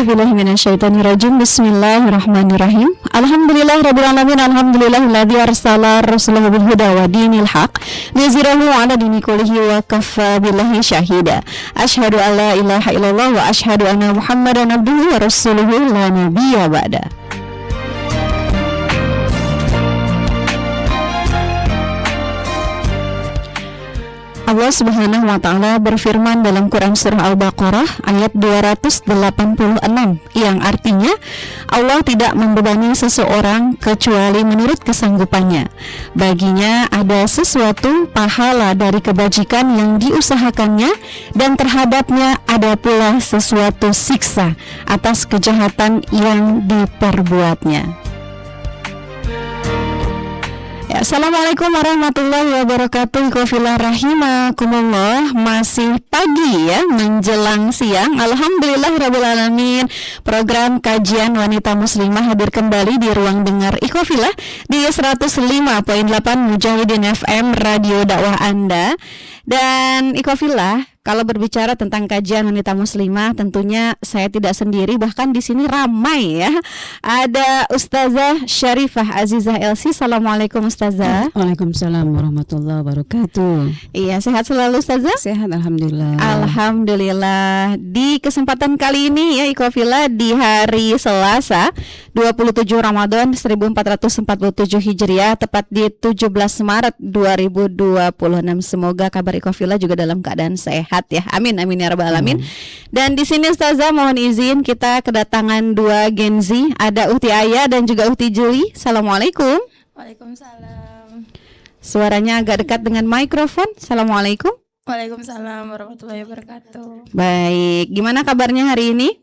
A'udzubillahi minasyaitonirrajim. Bismillahirrahmanirrahim. Alhamdulillahirabbil alamin. Alhamdulillahilladzi arsala rasulahu bil huda wa dinil haq liyuzhirahu 'ala dini kullihi wa kafa billahi syahida. Asyhadu an la ilaha illallah wa asyhadu anna Muhammadan abduhu wa rasuluhu la nabiyya ba'da. Allah Subhanahu wa Ta'ala berfirman dalam Quran Surah Al-Baqarah ayat 286 yang artinya Allah tidak membebani seseorang kecuali menurut kesanggupannya. Baginya ada sesuatu pahala dari kebajikan yang diusahakannya, dan terhadapnya ada pula sesuatu siksa atas kejahatan yang diperbuatnya. Assalamualaikum warahmatullahi wabarakatuh. Qafillah rahimakumullah. Masih pagi ya, menjelang siang. Alhamdulillahirabbil alamin. Program kajian wanita muslimah hadir kembali di ruang dengar Qafillah di 105.8 Mujahidin FM Radio dakwah Anda. Dan Qafillah, kalau berbicara tentang kajian wanita muslimah, tentunya saya tidak sendiri, bahkan di sini ramai ya. Ada Ustazah Syarifah Azizah Elsi. Assalamualaikum Ustazah. Waalaikumsalam warahmatullahi wabarakatuh. Iya, sehat selalu Ustazah? Sehat, alhamdulillah. Alhamdulillah. Di kesempatan kali ini ya Qafillah, di hari Selasa 27 Ramadan 1447 Hijriah, tepat di 17 Maret 2026. Semoga kabar Qafillah juga dalam keadaan sehat ya. Amin amin ya rabbal alamin. Dan di sini Ustazah mohon izin kita kedatangan dua Gen Z, ada Uhti Aya dan juga Uhti Juli. Assalamualaikum. Waalaikumsalam. Suaranya agak dekat dengan mikrofon. Assalamualaikum. Waalaikumsalam warahmatullahi wabarakatuh. Baik, gimana kabarnya hari ini?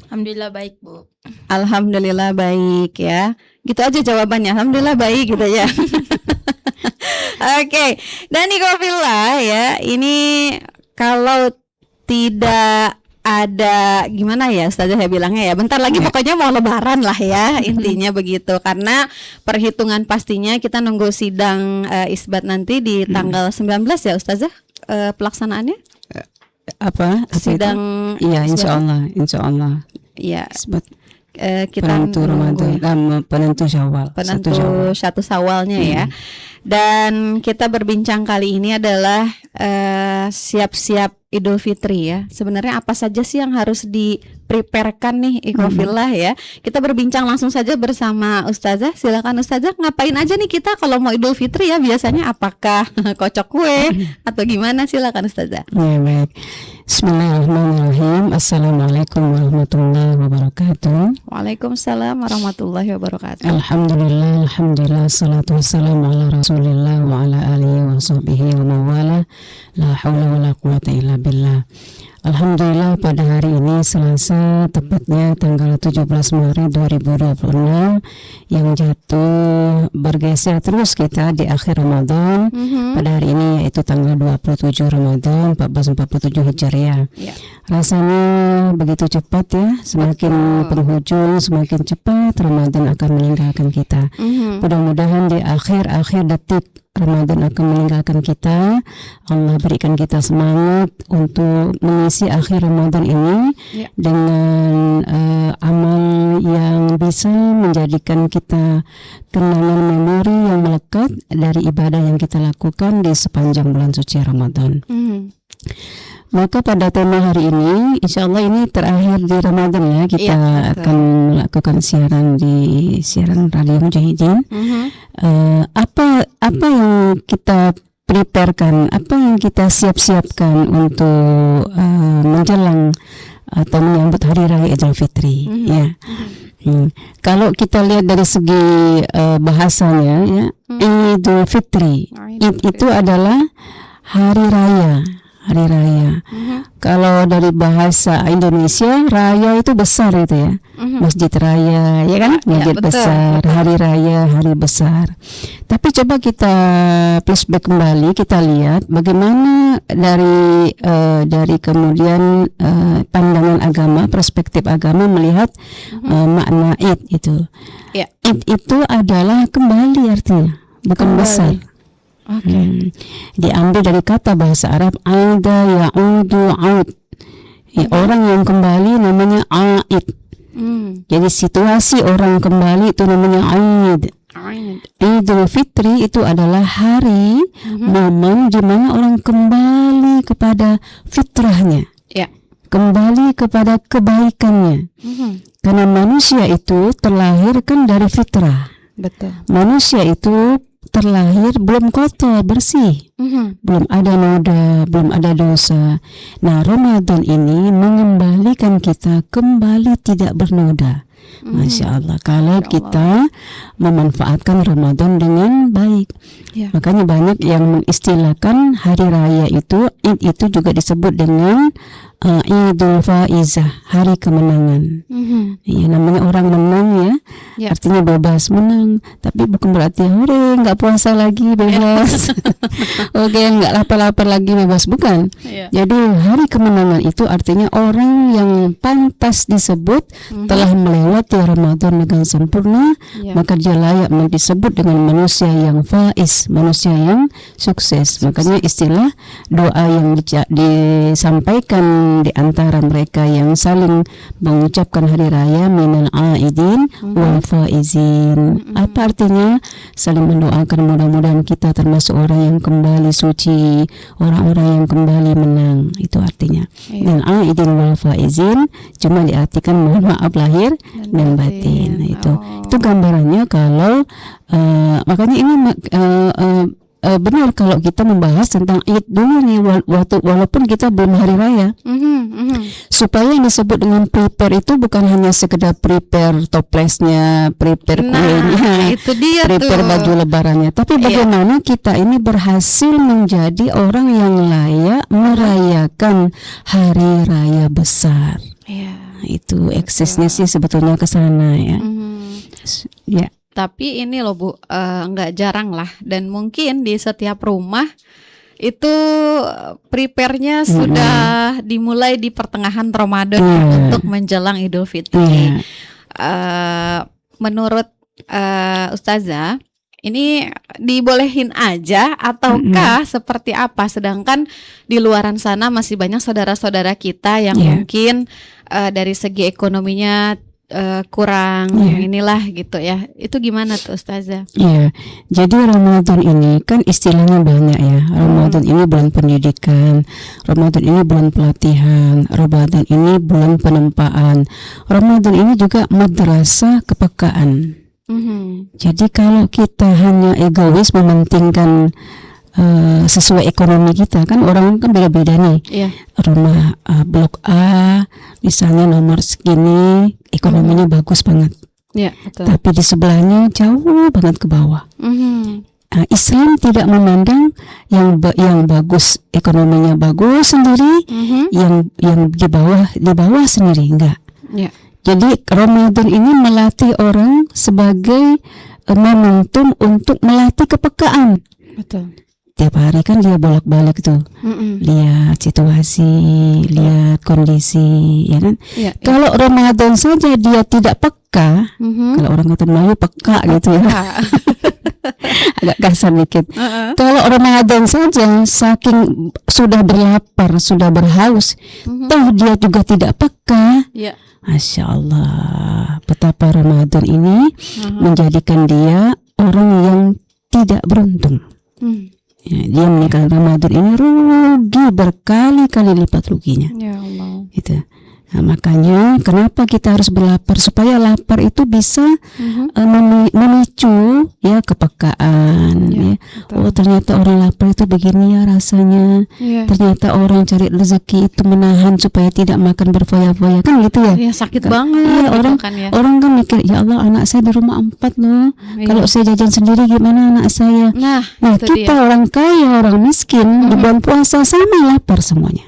Alhamdulillah baik, Bu. Alhamdulillah baik ya. Gitu aja jawabannya. Alhamdulillah baik gitu ya. Oke. Dan Qafillah ya, ini kalau tidak ada gimana ya Ustazah ya bilangnya ya, bentar lagi pokoknya mau lebaran lah ya, intinya begitu. Karena perhitungan pastinya kita nunggu sidang isbat nanti di tanggal 19 ya Ustazah, pelaksanaannya Apa? sidang Iya, insyaallah. ya Isbat kita penentu Ramadan, penentu Syawal. satu Syawalnya ya. Dan kita berbincang kali ini adalah siap-siap Idul Fitri ya. Sebenarnya apa saja sih yang harus dipreparekan nih Qafillah ya. Kita berbincang langsung saja bersama Ustazah. Silakan Ustazah, ngapain aja nih kita kalau mau Idul Fitri ya biasanya? Apakah kocok kue atau gimana? Silakan Ustazah. Ya, baik. Bismillahirrahmanirrahim. Assalamualaikum warahmatullahi wabarakatuh. Waalaikumsalam warahmatullahi wabarakatuh. Alhamdulillah, salatu wassalamu ala Rasulillah wa ala alihi wa sahbihi wa mawala. La haula wa la quwata illa billah. Alhamdulillah, pada hari ini Selasa, tepatnya tanggal 17 Maret 2026, yang jatuh bergeser terus kita di akhir Ramadan. Pada hari ini yaitu tanggal 27 Ramadan 1447 Hijriah. Rasanya begitu cepat ya, semakin penghujung semakin cepat Ramadan akan meninggalkan kita. Mudah-mudahan di akhir detik Ramadan akan meninggalkan kita. Allah berikan kita semangat untuk mengisi akhir Ramadan ini dengan amal yang bisa menjadikan kita kenangan memori yang melekat dari ibadah yang kita lakukan di sepanjang bulan suci Ramadan. Maka pada tema hari ini, insya Allah ini terakhir di Ramadan ya, kita akan melakukan siaran Radio Mujahidin. Apa yang kita preparekan, apa yang kita siapkan untuk menjelang atau menyambut Hari Raya Idul Fitri ya. Kalau kita lihat dari segi bahasanya ya, Idul Fitri itu adalah hari raya. Kalau dari bahasa Indonesia, raya itu besar itu ya. Masjid raya, ya kan? Masjid besar, betul. Hari raya, hari besar. Tapi coba kita flashback kembali, kita lihat bagaimana dari kemudian pandangan agama, perspektif agama melihat makna Id itu. Id itu adalah kembali artinya, bukan besar. Diambil dari kata bahasa Arab aida ya'udu aud. Ya, orang yang kembali namanya aid. Jadi situasi orang kembali itu namanya aid. Idul Fitri itu adalah hari momen di mana orang kembali kepada fitrahnya, kembali kepada kebaikannya. Karena manusia itu terlahir kan dari fitrah. Betul. Manusia itu terlahir belum kotor, bersih, belum ada noda, belum ada dosa. Nah, Ramadan ini mengembalikan kita kembali tidak bernoda. Masya Allah, kalau kita memanfaatkan Ramadan dengan baik. Makanya banyak yang mengistilahkan hari raya itu, Id itu juga disebut dengan Idul Faizah, hari kemenangan. Ya, namanya orang menang ya, artinya bebas menang. Tapi bukan berarti hore nggak puasa lagi bebas. Oke, nggak lapar-lapar lagi bebas, bukan. Jadi hari kemenangan itu artinya orang yang pantas disebut telah melewati Ramadan dengan sempurna, maka dia layak disebut dengan manusia yang faiz, manusia yang sukses. Makanya istilah doa yang disampaikan di antara mereka yang saling mengucapkan hari raya minal aidin wal faizin. Apa artinya? Saling mendoakan mudah-mudahan kita termasuk orang yang kembali suci, orang-orang yang kembali menang. Itu artinya. Minal aidin wal faizin cuma diartikan mohon maaf lahir dan batin. Nah, itu gambarannya kalau makanya ini benar kalau kita membahas tentang Id dulu nih, walaupun kita belum hari raya, supaya yang disebut dengan prepare itu bukan hanya sekedar prepare toplesnya, prepare kuenya, itu dia prepare baju lebarannya, tapi bagaimana kita ini berhasil menjadi orang yang layak merayakan hari raya besar. Itu eksesnya sih sebetulnya ke sana ya. Tapi ini loh Bu, nggak jarang lah, dan mungkin di setiap rumah itu prepare-nya sudah dimulai di pertengahan Ramadan untuk menjelang Idul Fitri. Menurut Ustazah, ini dibolehin aja ataukah seperti apa? Sedangkan di luaran sana masih banyak saudara-saudara kita yang mungkin dari segi ekonominya kurang inilah gitu ya. Itu gimana tuh Ustazah? Jadi Ramadan ini kan istilahnya banyak ya. Ramadan ini bulan pendidikan, Ramadan ini bulan pelatihan, Ramadan ini bulan penempaan, Ramadan ini juga madrasah kepekaan. Jadi kalau kita hanya egois mementingkan sesuai ekonomi kita, kan orang kan beda-beda nih. Rumah blok A misalnya nomor segini ekonominya bagus banget, betul. Tapi di sebelahnya jauh banget ke bawah. Islam tidak memandang yang bagus ekonominya bagus sendiri, yang di bawah sendiri, enggak. Jadi Ramadan ini melatih orang sebagai momentum untuk melatih kepekaan. Betul. Tiap hari kan dia bolak-balik tuh, lihat situasi, lihat kondisi, ya kan? Kalau Ramadan saja dia tidak peka, kalau orang kata Melayu peka gitu ya, agak kasar dikit. Kalau Ramadan saja saking sudah berlapar, sudah berhaus, toh dia juga tidak peka. Masya Allah, betapa Ramadan ini menjadikan dia orang yang tidak beruntung. Dia menikah Ramadan ini rugi berkali-kali lipat ruginya. Ya Allah. Gitu. Nah, makanya kenapa kita harus berlapar, supaya lapar itu bisa memicu ya kepekaan. Oh ternyata orang lapar itu begini ya rasanya. Ternyata orang cari rezeki itu menahan supaya tidak makan berfoya-foya, kan gitu ya. Sakit banget. Orang kan mikir ya Allah anak saya di rumah 4 loh. Kalau saya jajan sendiri gimana anak saya? Nah kita orang kaya, orang miskin di bulan puasa sama lapar semuanya.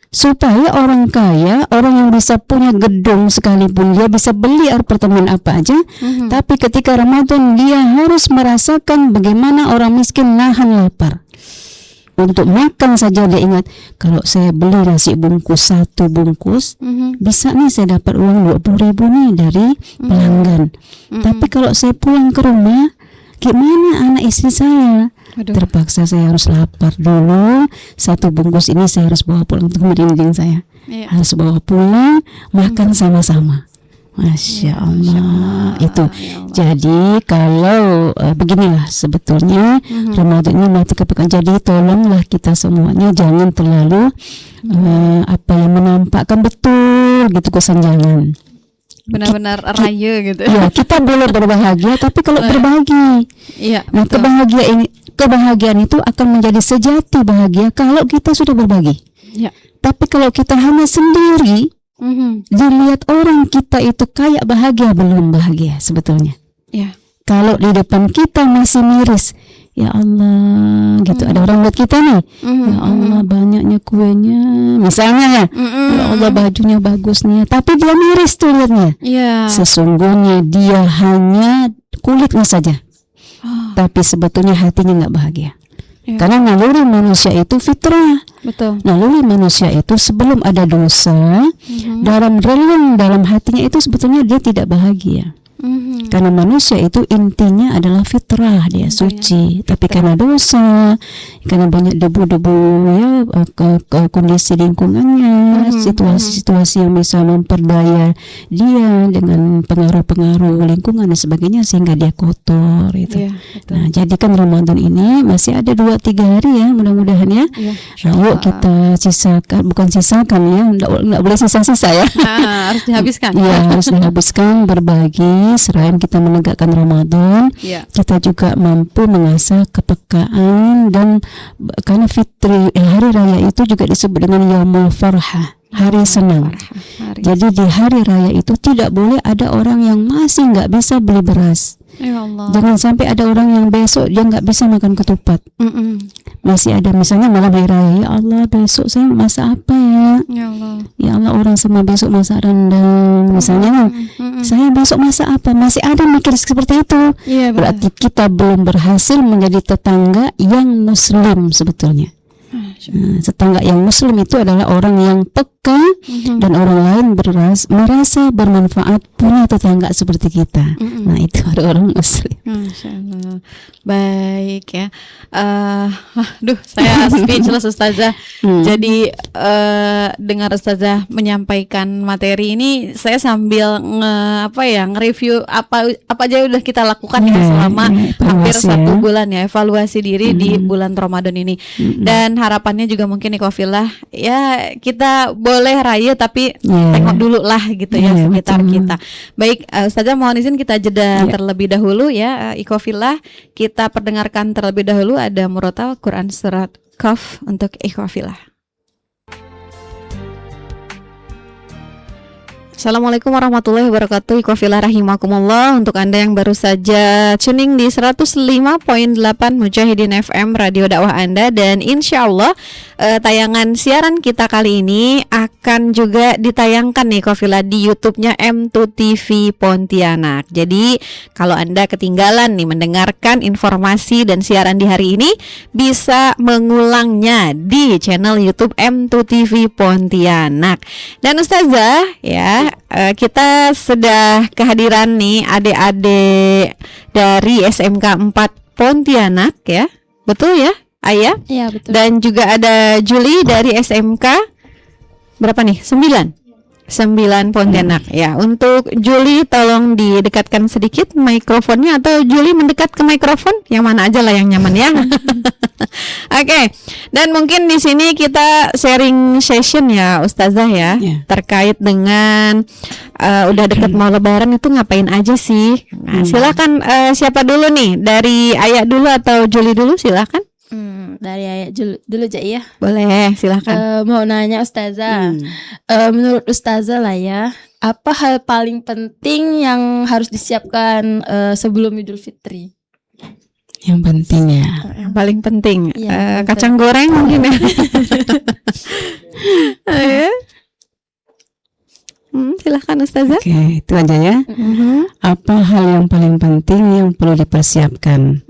Supaya orang kaya, orang yang bisa punya gedung sekalipun, dia bisa beli apartemen apa aja, tapi ketika Ramadan dia harus merasakan bagaimana orang miskin nahan lapar. Untuk makan saja dia ingat, kalau saya beli nasi bungkus 1 bungkus, bisa nih saya dapat uang 20.000 nih dari pelanggan. Tapi kalau saya pulang ke rumah, gimana anak istri saya? Terpaksa saya harus lapar dulu, 1 bungkus ini saya harus bawa pulang untuk merinding saya. Iya. harus bawa pulang, makan sama-sama. Masya Allah. Itu. Jadi kalau beginilah sebetulnya Ramadan ini nanti kepekaan. Jadi tolonglah kita semuanya jangan terlalu yang menampakkan betul gitu, kesenjangan. Benar-benar raya gitu. Ya, kita boleh berbahagia, tapi kalau berbagi. Iya. Nah, kebahagiaan itu akan menjadi sejati bahagia kalau kita sudah berbagi. Iya. Tapi kalau kita hanya sendiri, dilihat orang kita itu kayak bahagia, belum bahagia sebetulnya. Iya. Kalau di depan kita masih miris, ya Allah, gitu. Ada orang buat kita nih, ya Allah banyaknya kuenya, misalnya ya, ya Allah bajunya bagusnya, tapi dia miris tuh lihatnya. Iya. Sesungguhnya dia hanya kulitnya saja, tapi sebetulnya hatinya nggak bahagia. Karena naluri manusia itu fitrah. Betul. Naluri manusia itu sebelum ada dosa, dalam relung dalam hatinya itu sebetulnya dia tidak bahagia. Karena manusia itu intinya adalah fitrah, dia suci, tapi karena dosa, karena banyak debu-debu ya, ke kondisi lingkungannya, situasi-situasi yang bisa memperdaya dia dengan pengaruh-pengaruh lingkungan dan sebagainya, sehingga dia kotor itu. Nah, jadi kan Ramadan ini masih ada 2-3 hari ya, mudah-mudahan ya. Ayo kita bukan sisakan ya, nggak boleh sisa-sisa ya. Harus dihabiskan. Iya, harus dihabiskan, berbagi. Selain kita menegakkan Ramadan, kita juga mampu mengasah kepekaan, dan karena hari raya itu juga disebut dengan Yaumul Farhah, hari senang. Jadi di hari raya itu tidak boleh ada orang yang masih nggak bisa beli beras. Ya Allah. Jangan sampai ada orang yang besok dia nggak bisa makan ketupat. Masih ada misalnya malam hari raya, ya Allah besok saya masak apa ya? Ya Allah. Ya Allah, orang semua besok masak rendang misalnya. Saya besok masak apa? Masih ada mikir seperti itu. Iya, berarti kita belum berhasil menjadi tetangga yang muslim sebetulnya. Tetangga yang muslim itu adalah orang yang peka dan orang lain merasa bermanfaat punya tetangga seperti kita. Nah, itu ada orang muslim. Masya Allah. Baik ya. Saya speechless Ustazah. Jadi dengar Ustazah menyampaikan materi ini, saya sambil nge-review apa aja udah kita lakukan ya selama hampir 1 bulan ya, evaluasi diri di bulan Ramadan ini. Dan harapannya juga mungkin Ikhwafillah ya, kita boleh raya tapi tengok dulu lah gitu ya sekitar kita. Baik, Ustazah mohon izin kita jeda terlebih dahulu ya. Ikhwafillah, kita perdengarkan terlebih dahulu ada murotal Quran surat Qaf untuk Ikhwafillah. Assalamualaikum warahmatullahi wabarakatuh. Ikhwafillah rahimakumullah. Untuk Anda yang baru saja tuning di 105.8 Mujahidin FM Radio Dakwah Anda, dan insya Allah tayangan siaran kita kali ini akan juga ditayangkan nih Ikhwafillah di YouTube-nya M2 TV Pontianak. Jadi kalau Anda ketinggalan nih mendengarkan informasi dan siaran di hari ini, bisa mengulangnya di channel YouTube M2 TV Pontianak. Dan Ustazah ya, kita sudah kehadiran nih adik-adik dari SMK 4 Pontianak ya. Betul ya, Ayah? Iya, betul. Dan juga ada Juli dari SMK berapa nih? 9 Pontianak ya. Untuk Juli tolong didekatkan sedikit mikrofonnya, atau Juli mendekat ke mikrofon, yang mana aja lah yang nyaman ya. Oke. Dan mungkin di sini kita sharing session ya Ustazah ya, terkait dengan udah dekat mau Lebaran itu ngapain aja sih? Nah, silakan siapa dulu nih? Dari Ayah dulu atau Juli dulu, silakan. Dari Ayah dulu aja ya. Boleh, silakan. Mau nanya Ustazah, menurut Ustazah lah ya, apa hal paling penting yang harus disiapkan sebelum Idul Fitri? Yang penting ya, Yang paling penting kacang betul. goreng mungkin ya. Silakan Ustazah. Oke, itu aja ya. Apa hal yang paling penting yang perlu dipersiapkan?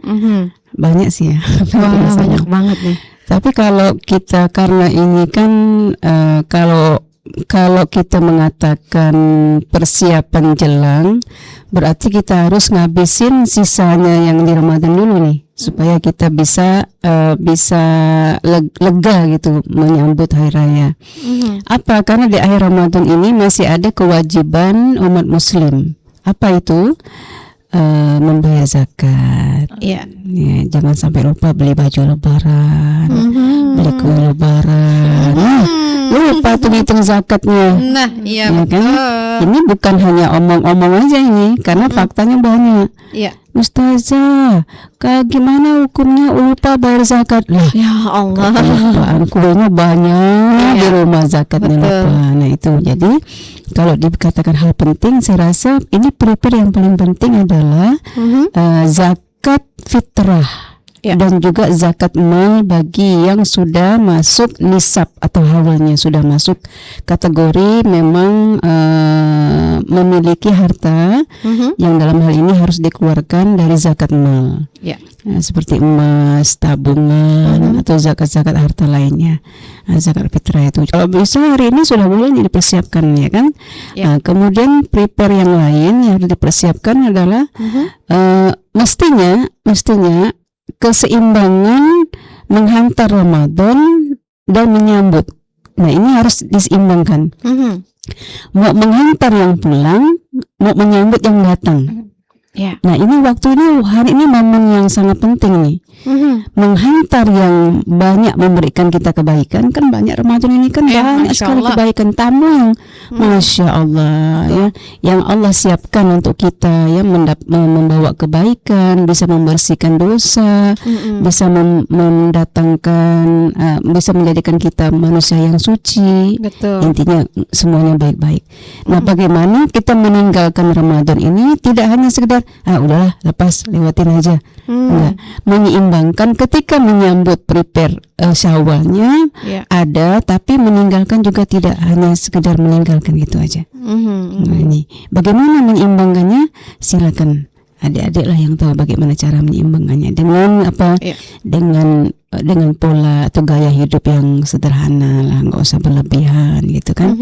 Banyak sih ya. Wah, banyak banget nih. Tapi kalau kita, karena ini kan kalau kalau kita mengatakan persiapan jelang, berarti kita harus ngabisin sisanya yang di Ramadan dulu nih, supaya kita bisa lega gitu menyambut hari raya. Apa? Karena di akhir Ramadan ini masih ada kewajiban umat Muslim. Apa itu? Membayar zakat. Ya, jangan sampai lupa beli baju lebaran, beli kue lebaran. Lupa tuh hitung zakatnya. Nah, iya ya kan? Ini bukan hanya omong-omong aja ini, karena faktanya banyak. Iya. Ustazah, gimana hukumnya lupa bayar zakat? Lah, ya Allah. Kelupaan kuenya banyak di rumah, zakatnya lupa. Nah itu, jadi kalau dikatakan hal penting, saya rasa ini prepare yang paling penting adalah zakat fitrah. Dan juga zakat mal bagi yang sudah masuk nisab atau hawalnya, sudah masuk kategori memang memiliki harta yang dalam hal ini harus dikeluarkan dari zakat mal. Seperti emas, tabungan atau zakat-zakat harta lainnya. Zakat fitrah itu kalau bisa hari ini sudah boleh dipersiapkan, ya kan? Kemudian prepare yang lain yang harus dipersiapkan adalah mestinya keseimbangan menghantar Ramadan dan menyambut. Nah ini harus diseimbangkan. Mau menghantar yang pulang, mau menyambut yang datang. Nah ini hari ini momen yang sangat penting nih. Menghantar yang banyak memberikan kita kebaikan, kan banyak Ramadan ini kan banyak sekali kebaikan, tamu yang Masya Allah ya, yang Allah siapkan untuk kita ya, membawa kebaikan, bisa membersihkan dosa, bisa mendatangkan bisa menjadikan kita manusia yang suci. Betul. Intinya semuanya baik-baik. Nah bagaimana kita meninggalkan Ramadan ini tidak hanya sekedar udahlah lepas lewatin aja. Enggak, menyeimbangkan ketika menyambut prepare Syawalnya ada, tapi meninggalkan juga tidak hanya sekedar meninggalkan gitu aja. Nah, ini bagaimana menyeimbangkannya? Silakan adik-adik lah yang tahu bagaimana cara menyeimbangkannya dengan apa? Dengan pola atau gaya hidup yang sederhana lah, nggak usah berlebihan gitu kan.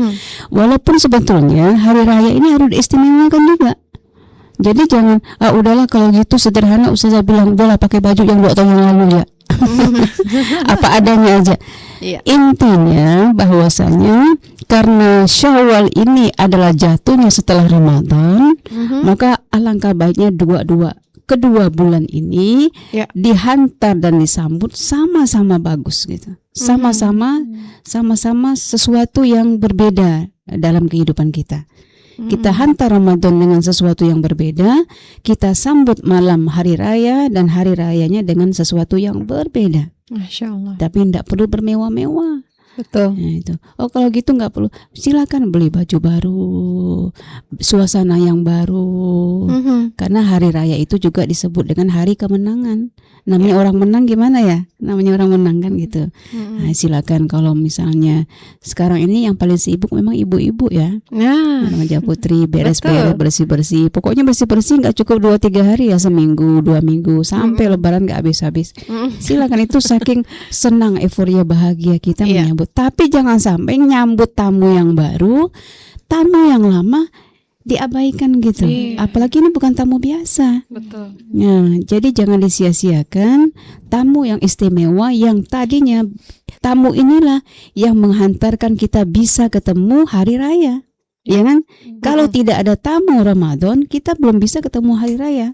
Walaupun sebetulnya hari raya ini harus diistimewakan juga. Jadi jangan udahlah kalau gitu sederhana, Ustazah bilang udahlah pakai baju yang 2 tahun yang lalu ya. Apa adanya aja. Intinya bahwasanya karena Syawal ini adalah jatuhnya setelah Ramadan, maka alangkah baiknya kedua bulan ini dihantar dan disambut sama-sama bagus gitu. Sama-sama sesuatu yang berbeda dalam kehidupan kita. Kita hantar Ramadan dengan sesuatu yang berbeda, kita sambut malam hari raya dan hari rayanya dengan sesuatu yang berbeda. Masya Allah. Tapi tidak perlu bermewah-mewah. Betul. Nah, itu. Kalau gitu nggak perlu. Silakan beli baju baru, suasana yang baru. Karena hari raya itu juga disebut dengan hari kemenangan. Namanya orang menang gimana ya? Namanya orang menang kan gitu. Nah, silakan kalau misalnya sekarang ini yang paling sibuk memang ibu-ibu ya. Remaja putri beres-beres, bersih-bersih. Pokoknya bersih-bersih nggak cukup 2-3 hari ya, seminggu, 2 minggu sampai Lebaran nggak habis-habis. Silakan, itu saking senang, euforia, bahagia kita menyambut. Tapi jangan sampai nyambut tamu yang baru, tamu yang lama diabaikan gitu. Apalagi ini bukan tamu biasa. Betul. Nah, jadi jangan disia-siakan tamu yang istimewa, yang tadinya tamu inilah yang menghantarkan kita bisa ketemu hari raya. Ya kan? Kalau tidak ada tamu Ramadan, kita belum bisa ketemu hari raya.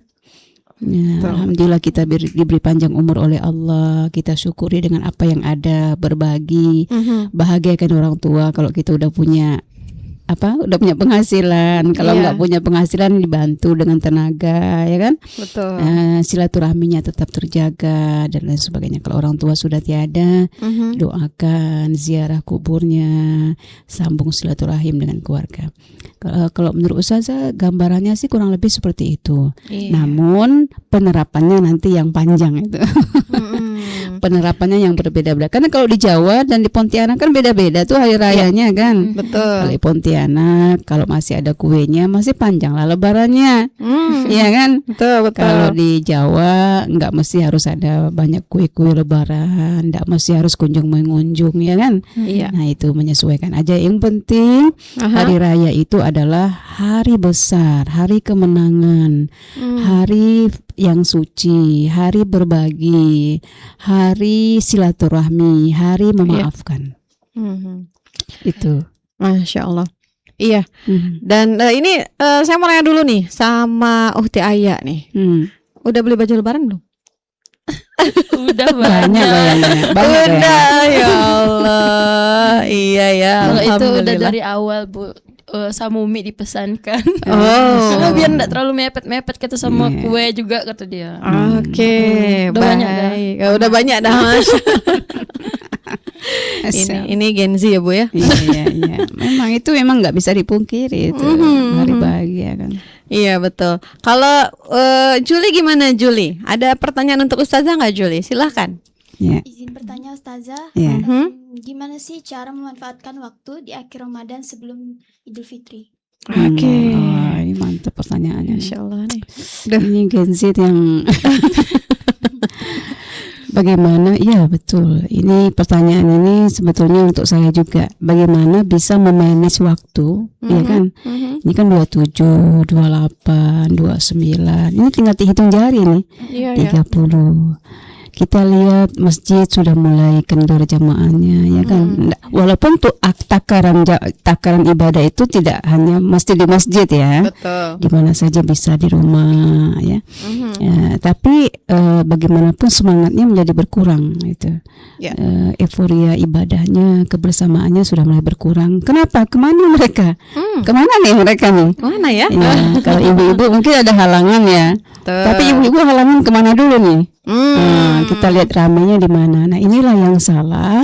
Alhamdulillah kita diberi panjang umur oleh Allah. Kita syukuri dengan apa yang ada, berbagi, bahagiakan orang tua. Kalau kita udah punya penghasilan, kalau nggak punya penghasilan dibantu dengan tenaga, ya kan? Betul. Silaturahminya tetap terjaga dan lain sebagainya. Kalau orang tua sudah tiada, doakan, ziarah kuburnya, sambung silaturahim dengan keluarga. Kalau menurut Ustazah gambarannya sih kurang lebih seperti itu. Namun penerapannya nanti yang panjang itu. penerapannya yang berbeda-beda. Karena kalau di Jawa dan di Pontianak kan beda-beda tuh hari rayanya kan. Betul. Kalau di Pontianak kalau masih ada kuenya masih panjang lah lebarannya. Iya kan? Betul. Kalau di Jawa nggak mesti harus ada banyak kue-kue lebaran, nggak mesti harus kunjung-mengunjung, ya kan? Iya. Nah itu menyesuaikan aja. Yang penting hari raya itu adalah hari besar, hari kemenangan, hari yang suci, hari berbagi, hari silaturahmi, hari memaafkan. Itu. Masya Allah. Iya. Hmm. Dan ini saya mau nanya dulu nih sama Uhti Aya nih. Udah beli baju lebaran belum? Udah Banyak bayangnya. Banyak Udah, ya Allah. Iya ya. Kalau itu udah Alhamdulillah. dari awal Bu, sama Umi dipesankan. Oh. Biar enggak terlalu mepet-mepet kata sama Iya. kue juga kata dia. Oke, Udah banyak dah. baik. Udah banyak dah, Mas. Ini Gen Z ya Bu ya. Iya. Memang itu memang nggak bisa dipungkiri itu hari bahagia kan. Iya betul. Kalau Juli gimana Juli? Ada pertanyaan untuk Ustazah nggak Juli? Silahkan. Ya. Izin bertanya Ustazah, Ya. gimana sih cara memanfaatkan waktu di akhir Ramadan sebelum Idul Fitri? Oke. Oh, ini mantap pertanyaannya. Masya Allah nih. Ini Gen Z yang bagaimana? Ya betul. Ini pertanyaan ini sebetulnya untuk saya juga. Bagaimana bisa memanage waktu, ya kan? Ini kan 27, 28, 29. Ini tinggal dihitung jari nih. Iya. 30. Kita lihat masjid sudah mulai kendor jamaahnya, ya kan. Walaupun tuh takaran ibadah itu tidak hanya mesti di masjid ya. Betul. Di mana saja bisa di rumah ya. Ya, tapi bagaimanapun semangatnya menjadi berkurang itu. Ya. Euforia ibadahnya, kebersamaannya sudah mulai berkurang. Kenapa? Kemana mereka? Kemana nih mereka nih? Mana ya? Ya, kalau ibu-ibu mungkin ada halangan ya. Tapi ibu-ibu halangan kemana dulu nih? Nah, kita lihat ramainya di mana. Nah, inilah yang salah.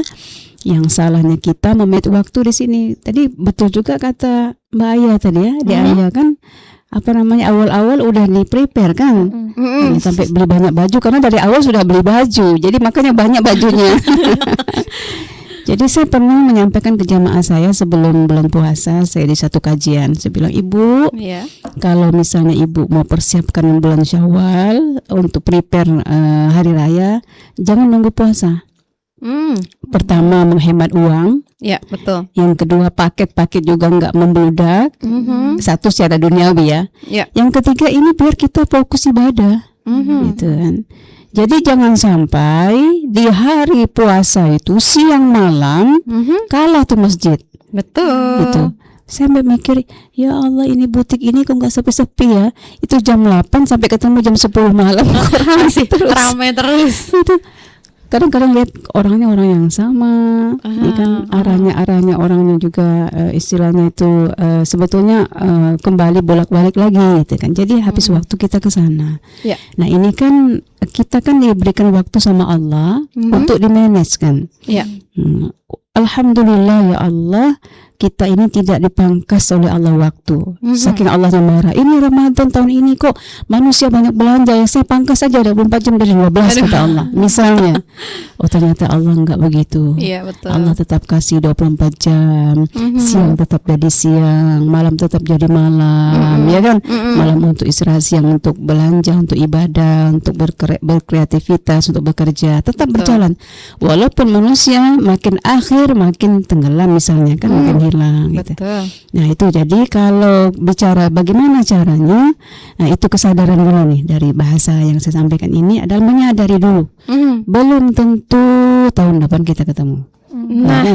Yang salahnya kita memanage waktu di sini. Tadi betul juga kata Mbak Aya tadi ya. Di Aya kan awal-awal udah di prepare kan. Sampai beli banyak baju karena dari awal sudah beli baju. Jadi makanya banyak bajunya. Jadi saya pernah menyampaikan ke jamaah saya sebelum bulan puasa, saya di satu kajian, saya bilang, Ibu, Iya. kalau misalnya Ibu mau persiapkan bulan Syawal untuk prepare hari raya, jangan nunggu puasa. Pertama, menghemat uang. Ya, betul. Yang kedua, paket-paket juga nggak membludak. Satu secara duniawi ya. Ya. Yang ketiga, ini biar kita fokus ibadah. Gitu kan. Jadi jangan sampai di hari puasa itu siang malam kalah tuh masjid. Betul. Gitu. Saya sampai mikir, ya Allah ini butik ini kok nggak sepi-sepi ya. Itu jam 8 sampai ketemu jam 10 malam. Masih ramai terus. Itu kadang-kadang lihat orangnya orang yang sama, ya kan, arahnya orangnya juga istilahnya itu sebetulnya kembali bolak-balik lagi, gitu kan. Jadi habis waktu kita ke sana. Ya. Nah ini kan kita kan diberikan waktu sama Allah untuk di-manage kan. Ya. Alhamdulillah ya Allah, kita ini tidak dipangkas oleh Allah waktu. Saking Allah yang marah. Ini Ramadan tahun ini kok manusia banyak belanja, ya saya pangkas saja 24 jam dari 12 kata Allah. Misalnya. Oh ternyata Allah enggak begitu. Iya, betul. Allah tetap kasih 24 jam. Siang tetap jadi siang, malam tetap jadi malam, ya kan? Malam untuk istirahat, siang untuk belanja, untuk ibadah, untuk berkreativitas, untuk bekerja, tetap berjalan. Walaupun manusia makin akhir makin tenggelam misalnya kan, makin hilang gitu. Betul. Nah itu jadi kalau bicara bagaimana caranya, nah itu kesadaran dulu nih dari bahasa yang saya sampaikan ini adalah menyadari dulu. Belum tentu tahun depan kita ketemu. Nah,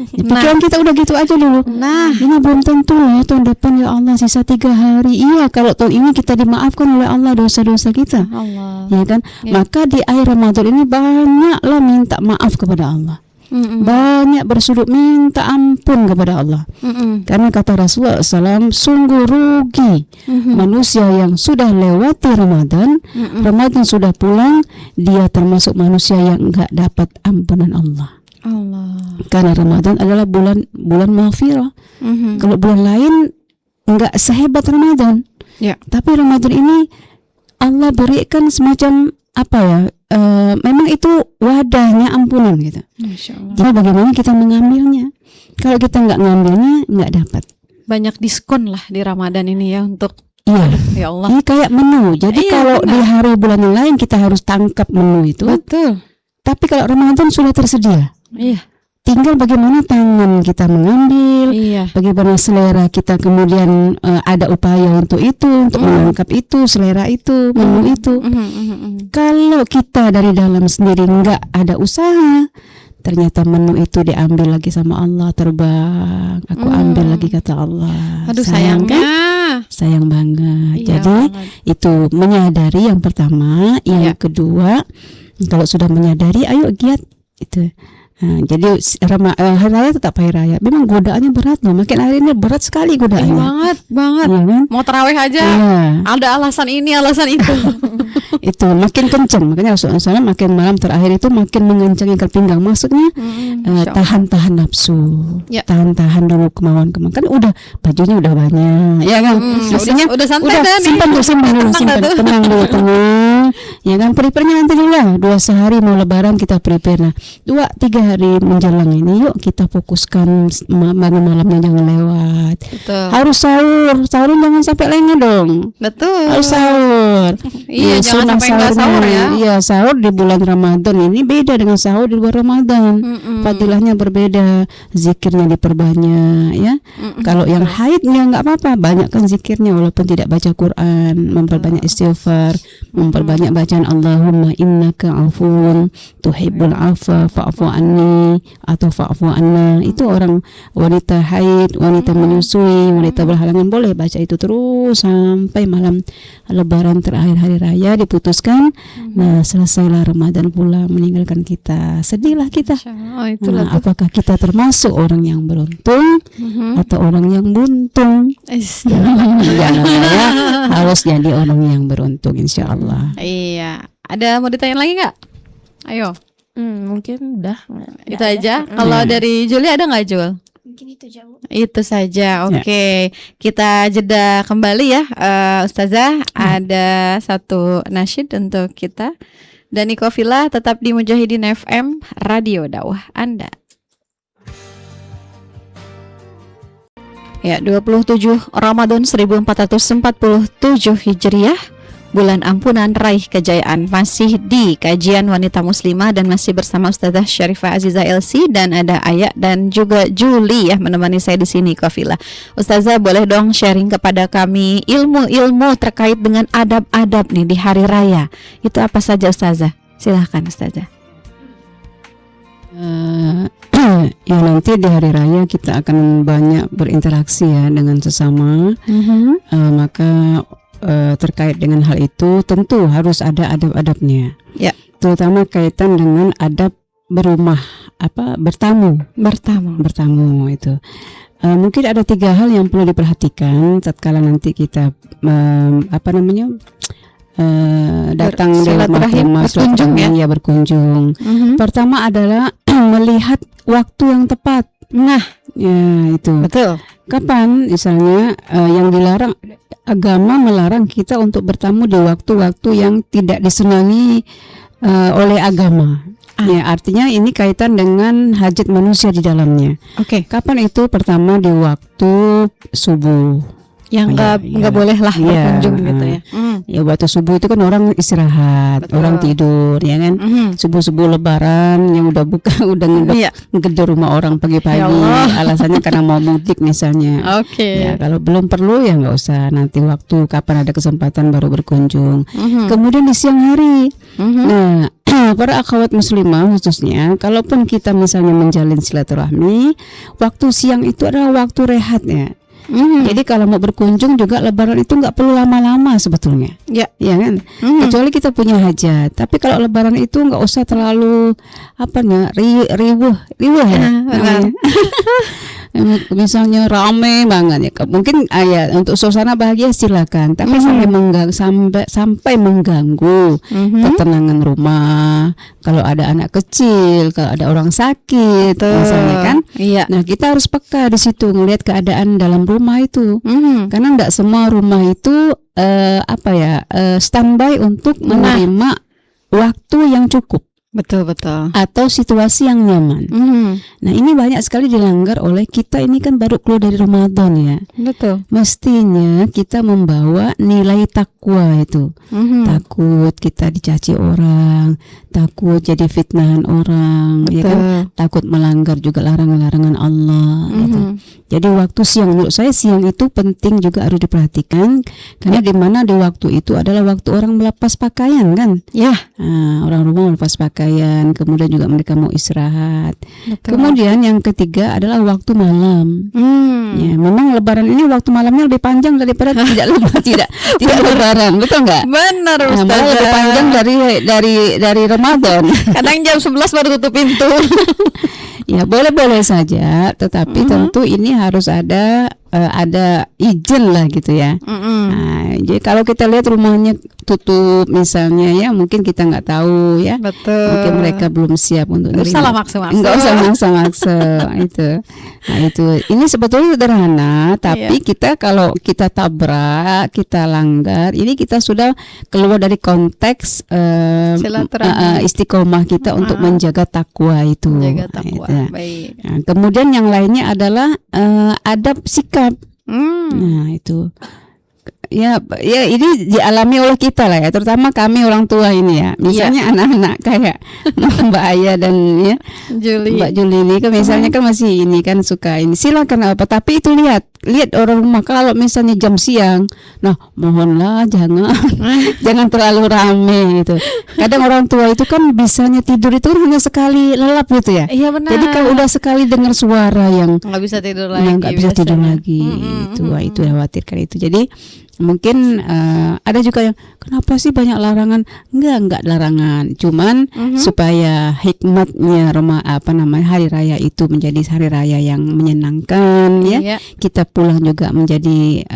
pikiran kita udah gitu aja dulu. Nah, ini belum tentu loh tahun depan, ya Allah sisa 3 hari. Iya, kalau tahun ini kita dimaafkan oleh Allah dosa-dosa kita, Allah. ya kan? Maka di akhir Ramadan ini banyaklah minta maaf kepada Allah. Banyak bersujud minta ampun kepada Allah. Karena kata Rasulullah SAW, sungguh rugi manusia yang sudah lewati Ramadan, Ramadan sudah pulang, dia termasuk manusia yang enggak dapat ampunan Allah. Karena Ramadan adalah bulan maghfirah. Kalau bulan lain enggak sehebat Ramadan. Ya. Tapi Ramadan ini Allah berikan semacam apa ya? memang itu wadahnya ampunan gitu. Masya Allah. Jadi bagaimana kita mengambilnya? Kalau kita nggak ngambilnya, nggak dapat. Banyak diskon lah di Ramadan ini ya untuk Iya. ya Allah. Ini kayak menu. Jadi Iya, kalau di hari bulan yang lain kita harus tangkap menu itu. Betul. Tapi kalau Ramadan sudah tersedia. Iya. Tinggal bagaimana tangan kita mengambil, Iya. bagaimana selera kita kemudian ada upaya untuk itu, untuk menangkap itu, selera itu, menu itu. Kalau kita dari dalam sendiri nggak ada usaha, ternyata menu itu diambil lagi sama Allah, terbang. Aku ambil lagi kata Allah. Aduh Sayang sayangnya. kan? Sayang banget. Iya Jadi banget. itu menyadari yang pertama, yang Iya. kedua, kalau sudah menyadari, ayo giat itu. Nah, jadi hari raya tetap hari raya. Memang godaannya berat loh. Makin hari ini berat sekali godaannya. Banget, banget. Iya kan? Mau tarawih aja. Iya. Ada alasan ini, alasan itu. Itu makin kenceng. Makanya Rasulullah makin malam terakhir itu makin mengencang ikat pinggang. Maksudnya tahan-tahan nafsu, Ya. tahan-tahan dulu kemauan-kemauan. Kan udah bajunya udah banyak, ya kan? Maksudnya udah santai dah nih. simpan dulu, simpan dulu, Tenang simpan. dah tuh. Tenang dulu, tenang. Ya kan, prepare-nya nanti dulu lah. 2 sehari mau lebaran kita prepare. Nah, 2-3 hari menjelang ini yuk kita fokuskan bangun malamnya jangan lewat. Betul. Harus sahur jangan sampai lengah dong. Betul. Harus sahur. Iya, jangan sunnah sampai nggak sahur sahurnya. ya. Iya, sahur di bulan Ramadan ini beda dengan sahur di luar Ramadan. Fadilahnya berbeda, zikirnya diperbanyak ya. Kalau yang haidnya nggak apa-apa, banyakkan zikirnya walaupun tidak baca Quran, memperbanyak istighfar, memperbanyak bacaan Allahumma innaka afuwun tuhibbul afwa fa'fu anni atau fa'fu anna. Itu orang wanita haid, wanita menyusui, wanita berhalangan boleh baca itu terus sampai malam lebaran terakhir hari raya diputuskan. Nah, selesailah Ramadan pula meninggalkan kita. Sedihlah kita. Oh, itulah Nah, apakah kita termasuk orang yang beruntung atau orang yang buntung? Jangan saya harus jadi orang yang beruntung insya Allah. Iya. Ada mau ditanya lagi nggak? Ayo. Mungkin udah. Itu aja. Kalau dari Juli ada nggak, Jul? Mungkin itu jauh. Itu saja. Oke. Kita jeda kembali ya, Ustazah. Ada satu nasyid untuk kita. Dan Iqofila tetap di Mujahidin FM, Radio Dakwah Anda. Ya, 27 Ramadan 1447 Hijriah, bulan ampunan raih kejayaan, masih di kajian wanita muslimah dan masih bersama Ustazah Syarifah Azizah LC dan ada Ayah dan juga Juli ya menemani saya di sini Qafila. Ustazah boleh dong sharing kepada kami ilmu-ilmu terkait dengan adab-adab nih di hari raya. Itu apa saja Ustazah? Silahkan Ustazah. Ya nanti di hari raya kita akan banyak berinteraksi ya dengan sesama. Maka terkait dengan hal itu tentu harus ada adab-adabnya. Ya. Terutama kaitan dengan adab bertamu itu. Mungkin ada 3 hal yang perlu diperhatikan tatkala nanti kita datang di rumah berkunjung ya. Berkunjung. Pertama adalah melihat waktu yang tepat. Nah, ya itu. betul. Kapan misalnya yang dilarang, agama melarang kita untuk bertamu di waktu-waktu yang tidak disenangi oleh agama. Ya, artinya ini kaitan dengan hajat manusia di dalamnya. Oke. Kapan itu? Pertama di waktu subuh. Yang nggak boleh lah berkunjung gitu ya. Ya waktu subuh itu kan orang istirahat, Betul. orang tidur, ya kan. Subuh-subuh lebaran yang udah buka, udah ngegedor rumah orang pagi-pagi. Ya Allah. Alasannya karena mau mudik misalnya. Oke. Ya kalau belum perlu ya nggak usah. Nanti waktu kapan ada kesempatan baru berkunjung. Kemudian di siang hari. Nah, para akhwat muslimah khususnya, kalaupun kita misalnya menjalin silaturahmi, waktu siang itu adalah waktu rehatnya. Jadi kalau mau berkunjung juga lebaran itu nggak perlu lama-lama sebetulnya. Ya kan. Kecuali kita punya hajat. Tapi kalau lebaran itu nggak usah terlalu riuh ya. Misalnya rame banget ya. Mungkin untuk suasana bahagia silakan. Tapi sampai mengganggu ketenangan rumah. Kalau ada anak kecil, kalau ada orang sakit, misalnya kan. Iya. Nah kita harus peka di situ ngelihat keadaan dalam rumah itu. Karena tidak semua rumah itu standby untuk menerima waktu yang cukup Betul betul. atau situasi yang nyaman. Nah, ini banyak sekali dilanggar oleh kita, ini kan baru keluar dari Ramadan ya. Betul. Mestinya kita membawa nilai takwa itu. Takut kita dicaci orang, takut jadi fitnahan orang, ya kan? Takut melanggar juga larangan-larangan Allah gitu. Jadi waktu siang, menurut saya siang itu penting juga harus diperhatikan, karena di mana di waktu itu adalah waktu orang melepas pakaian kan. Ya. Orang rumah melepas pakaian, kemudian juga mereka mau istirahat. Betul. Kemudian yang ketiga adalah waktu malam. Ya, memang Lebaran ini waktu malamnya lebih panjang daripada tidak Lebaran, betul nggak? Benar Malah lebih Ustazah. panjang dari Ramadan. Kadang jam 11 baru tutup pintu. Ya, boleh-boleh saja, tetapi tentu ini harus ada izin lah gitu ya. Nah, jadi kalau kita lihat rumahnya tutup misalnya ya, mungkin kita nggak tahu ya. Betul. Mungkin mereka belum siap untuk Nggak usah lah maksa-maksa. Nggak usah maksa-maksa itu. Nah, itu ini sebetulnya sederhana, tapi kita kalau kita tabrak, kita langgar, ini kita sudah keluar dari konteks Silaturahmi. istiqomah kita untuk menjaga takwa itu. Jaga takwa. Nah, Baik. nah, kemudian yang lainnya adalah adab sikap. Nah, itu ya ini dialami oleh kita lah ya, terutama kami orang tua ini ya. Misalnya anak-anak kayak Mbak Aya dan ya Juli. Mbak Juli ini kan misalnya kan masih ini kan suka ini, silakan apa, tapi itu lihat orang rumah kalau misalnya jam siang, nah mohonlah jangan terlalu rame gitu. Kadang orang tua itu kan bisanya tidur itu hanya sekali lelap gitu ya. Iya benar. Jadi kalau udah sekali dengar suara yang nggak bisa tidur lagi. nggak bisa tidur lagi, itu khawatirkan itu. Jadi mungkin ada juga yang kenapa sih banyak larangan? Enggak larangan, cuman supaya hikmatnya hari raya itu menjadi hari raya yang menyenangkan ya. Iya. Kita pulang juga menjadi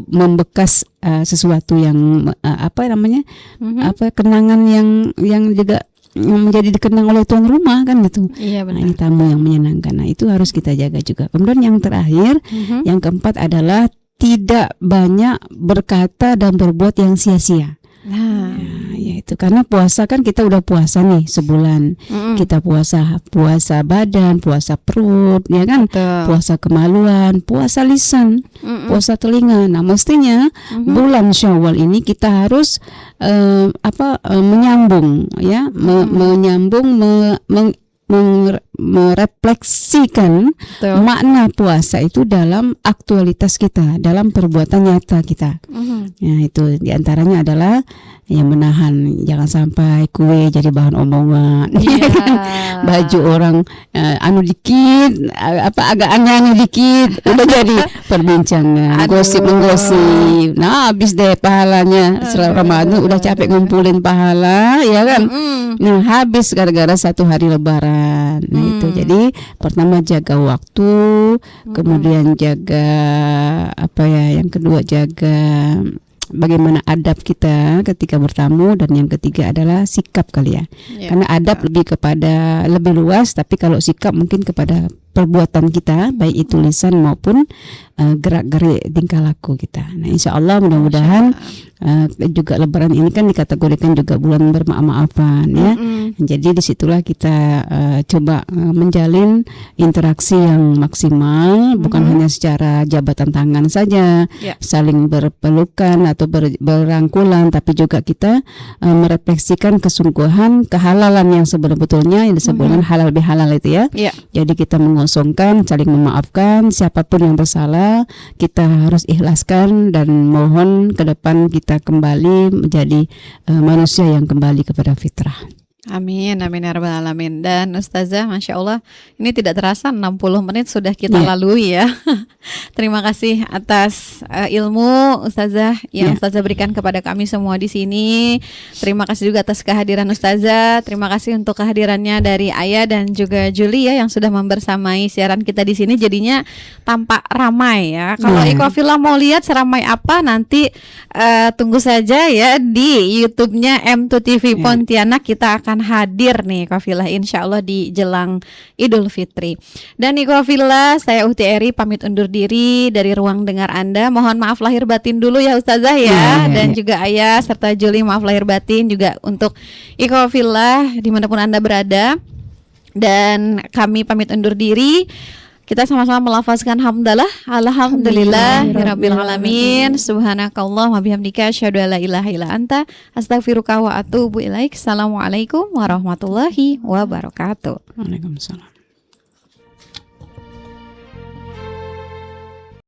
membekas sesuatu yang kenangan yang juga yang menjadi dikenang oleh tuan rumah kan gitu. Iya Nah, benar. ini tamu yang menyenangkan. Nah, itu harus kita jaga juga. Kemudian yang terakhir, yang keempat adalah tidak banyak berkata dan berbuat yang sia-sia. Nah, Yaitu karena puasa kan kita udah puasa nih sebulan. Kita puasa badan, puasa perut, ya kan? Betul. Puasa kemaluan, puasa lisan, puasa telinga. Nah, mestinya bulan Syawal ini kita harus menyambung ya, merefleksikan Betul. makna puasa itu dalam aktualitas kita, dalam perbuatan nyata kita. Ya, itu diantaranya adalah yang menahan jangan sampai kue jadi bahan omongan. Iya. Baju orang dikit, agak aneh dikit udah jadi perbincangan, gosip. Nah, habis deh pahalanya. Setelah Ramadan udah capek ngumpulin pahala, ya kan? Nah, habis gara-gara satu hari Lebaran. Nah, itu jadi pertama jaga waktu, kemudian jaga yang kedua jaga bagaimana adab kita ketika bertamu, dan yang ketiga adalah sikap kali ya. Karena adab lebih luas, tapi kalau sikap mungkin kepada perbuatan kita, baik itu lisan maupun gerak-gerik tingkah laku kita. Nah, insya Allah mudah-mudahan juga Lebaran ini kan dikategorikan juga bulan bermaaf-maafan ya. Jadi disitulah kita coba menjalin interaksi yang maksimal, bukan hanya secara jabatan tangan saja, saling berpelukan atau berangkulan, tapi juga kita merefleksikan kesungguhan kehalalan yang sebetulnya yang disebutkan halal bihalal itu ya. Jadi kita mengosongkan, saling memaafkan, siapapun yang bersalah kita harus ikhlaskan dan mohon ke depan kita kembali menjadi manusia yang kembali kepada fitrah. Amin, amin ya rabbal alamin. Dan Ustazah, Masya Allah, ini tidak terasa 60 menit sudah kita lalui ya. Terima kasih atas ilmu Ustazah yang Ustazah berikan kepada kami semua di sini. Terima kasih juga atas kehadiran Ustazah. Terima kasih untuk kehadirannya dari Ayah dan juga Juli ya, yang sudah membersamai siaran kita di sini. Jadinya tampak ramai ya. Kalau Ikhwafillah mau lihat seramai apa, nanti tunggu saja ya di YouTube-nya M2 TV Pontianak. Kita akan hadir nih Ikhwafillah insya Allah di jelang Idul Fitri. Dan Ikhwafillah, saya Uhti Eri pamit undur diri dari ruang dengar Anda. Mohon maaf lahir batin dulu ya Ustazah ya, dan juga Ayah serta Juli maaf lahir batin juga untuk Ikhwafillah dimanapun Anda berada. Dan kami pamit undur diri. Kita sama-sama melafazkan hamdalah, alhamdulillahirabbil alamin, subhanakallah wa bihamdika asyhadu an la ilaha illa anta astaghfiruka wa atubu ilaik. Assalamualaikum warahmatullahi wabarakatuh. Waalaikumsalam.